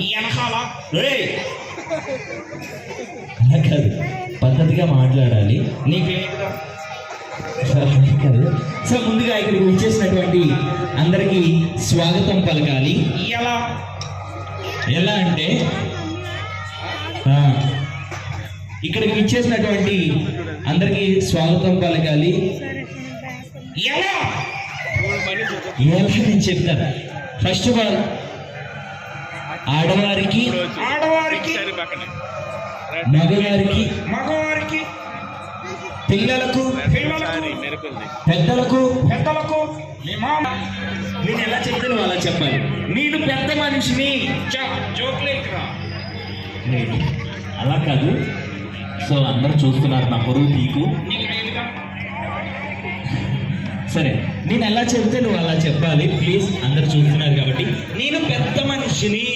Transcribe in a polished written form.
వెనకాల కాదు, పద్ధతిగా మాట్లాడాలి. నీకు లేదుగా. కాదు. సో ముందుగా ఇక్కడికి వచ్చేసినటువంటి అందరికీ స్వాగతం పలకాలి. ఎలా ఎలా అంటే ఇక్కడికి ఇచ్చేసినటువంటి అందరికీ స్వాగతం పలకాలి. ఎలా నేను చెప్తాను. ఫస్ట్ ఆఫ్ ఆల్ ఆడవారికి మగవారికి పిల్లలకు పెద్దలకు నేను ఎలా చెప్తాను అలా చెప్పాలి. నేను పెద్ద మనిషిని జోక్లేట్రా. లేదు అలా కాదు. సో అందరూ చూస్తున్నారు, నా పొరుగు నీకు. నీకు లేదుగా. సరే, నేను ఎలా చెప్తే నువ్వు అలా చెప్పాలి ప్లీజ్. అందరు చూస్తున్నారు కాబట్టి. నేను పెద్ద మనిషిని.